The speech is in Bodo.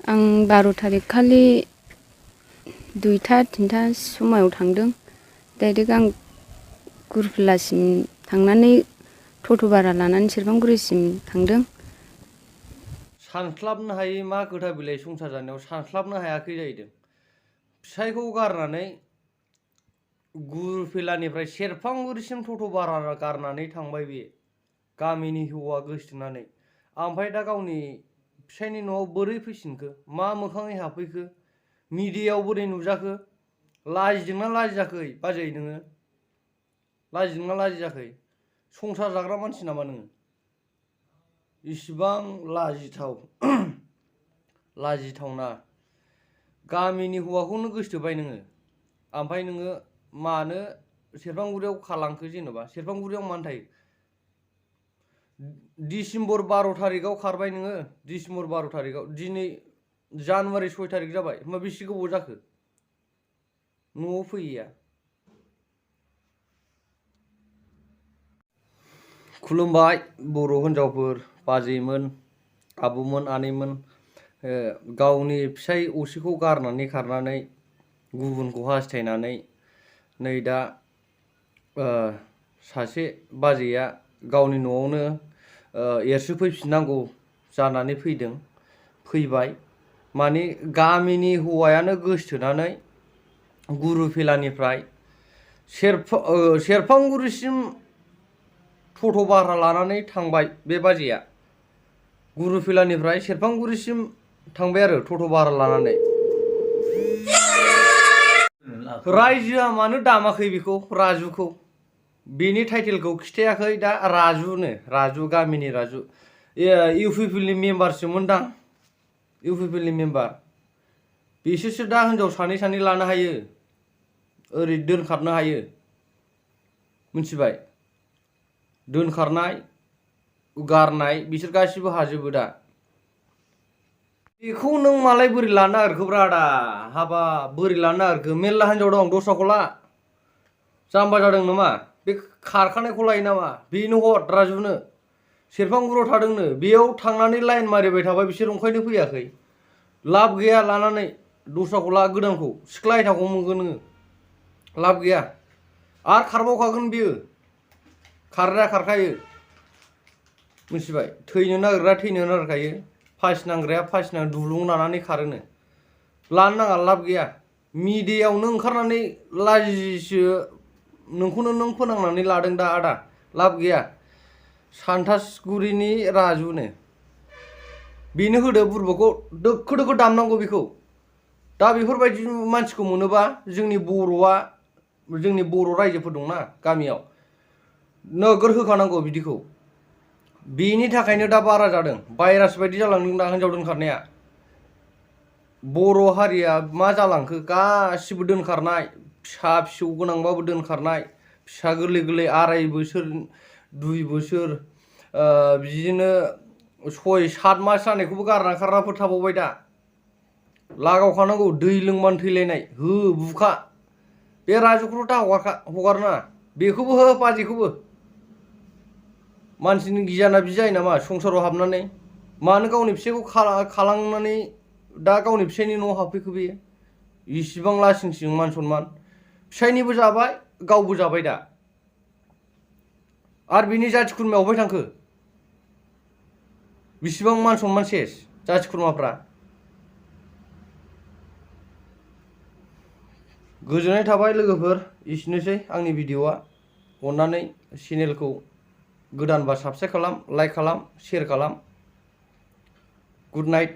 आं 12 तारिख खालि 2टा 3टा समायाव थांदों। डाइरेक्ट आं गुरुफिल्लासिम थांनानै टट' भारा लानानै सेरफांगुरिसिम थांदों। सानस्लाबनो हायै मा खोथा बिलाइ संसार जानायाव सानस्लाबनो हायाखै जाहैदों। फिसायखौ गारनानै गुरुफिल्लानिफ्राय सेरफांगुरिसिम टट' भारा गारनानै थांबाय बे गामिनि हौवा गोसथोनानै। ओमफ्राय दा गावनि फिसायनि न'आव बोरै फैफिनखो, मा मोखाङै हाबफैखो, मिडियायाव बोरै नुजाखो? लाजिदोंना लाजियाखै बाजै नोङो? लाजिदोंना लाजियाखै? संसार जाग्रा मानसि नामा नोङो? इसिबां लाजिथाव लाजिथावना। गामिनि हौवाखौनो गोसथोबाय नोङो। ओमफ्राय नोङो मानो सेरफांगुरियाव खारलांखो? जेनेबा सेरफांगुरियाव मानो थायो? डिसेम्बर 12 तारिखआव खारबाय नोङो। डिसेम्बर 12 तारिखआव दिनै जानुवारि 6 तारिख जाबाय। होमबा बेसे गोबाव जाखो न'आव फैयैया? खुलुमबाय बर' हिनजावफोर, बाजैमोन, आब'मोन, आनैमोन। गावनि फिसाय असेखौ गारनानै खारनानै गुबुनखौ हास्थायनानै नै दा सासे बाजैया गावनि न'आवनो एरसोफैफिननांगौ जानानै फैबाय। माने गामिनि हौवायानो गोसथोनानै गुरुफिल्लानिफ्राय सेरफांगुरिसिम टट' भारा लानानै थांबाय बे बाजैया। गुरुफिल्लानिफ्राय सेरफांगुरिसिम थांबाय आरो टट' भारा लानानै। रायजोआ मानो दामाखै बेखौ, राजुखौ? बेनि टाइटेलखौ खिथायाखै दा। राजु, गामिनि राजु। इउपिपिएलनि मेम्बारसोमोनदां, इउपिपिएलनि मेम्बार। बिसोरसो दा हिनजाव सानै सानै लानो हायो, ओरै दोनखारनो हायो, मिथिबाय? दोनखारनाय गारनाय बिसोर गासिबो हाजोबो दा। बेखौ नों मालाय बोरै लानो नागिरखोब्रा आदा? हाबा बोरै लानो नागिरखो? मेरला हिनजाव दं, दस्राखौ ला। जाम्बा जादों नामा? बे खारखानायखौ लायो नामा? बेनो हर, राजुनो। सेरफांगुरियाव थादोंनो, बेयाव थांनानै लाइन मारिबाय थाबाय बिसोर, ओंखायनो फैयाखै। लाब गैया लानानै, दस्राखौ ला, गोदानखौ। सिख्ला आयथाखौ मोनगोन नोङो, लाब गैया। आरो खारबावखागोन बियो, खारग्राया खारखायो, मिथिबाय? थैनो नागिरग्राया थैनो नागिरखायो, फासि नांग्राया फासि दुरुं लानानै खारोनो। लानो नाङा, लाब गैया। मिडियायावनो ओंखारनानै लाजिसो नोंखौनो नों फोनांनानै लादों दा आदा, लाब गैया। सान्थासगुरिनि राजुनो, बेनो होदो बुरबकखौ, दोखो दोखो दामनांगौ बेखौ। दा बेफोरबायदि मानसिखौ मोनोबा जोंनि बर' रायजोफोर दंना गामियाव, नोगोर होखानांगौ बिदिखौ। बेनि थाखायनो दा बारा जादों, भाइरास बायदि जालांदों दा हिनजाव दोनखारनाया। बर' हारिया मा जालांखो? गासिबो दोनखारनाय, फिसा फिसौ गोनांबाबो दोनखारनाय, फिसा गोरलै गोरलै 2.5 बोसोर 2 बोसोर बिदिनो 6-7 मास जानायखौबो गारना खारग्राफोर थाबावबाय दा। लागावखानांगौ, दै लोंबानो थैलायनाय, हो बुखा। बे राजुखौल' दा हगारनाङा, बेखौबो हो, बाजैखौबो। मानसिनि गियाना बिदि जायो नामा संसाराव हाबनानै? मानो गावनि फिसायखौ खालांनानै दा गावनि फिसायनि न'आव हाबफैखो बेयो? इसिबां लासिंसिं मान सनमान। फिसायनिबो जाबाय, गावबो जाबाय दा। आरो बिनि जाथि खुरमाया अबेहाय थांखो? बिसिबां मान सनमान सेस जाथि खुरमाफ्रा। गोजोननाय थाबाय लोगोफोर, एसेनोसै आंनि भिडिअ'आ। अननानै चेनेलखौ गोदानबा साबस्क्राइब खालाम, लाइक खालाम, शेयार खालाम। Good night.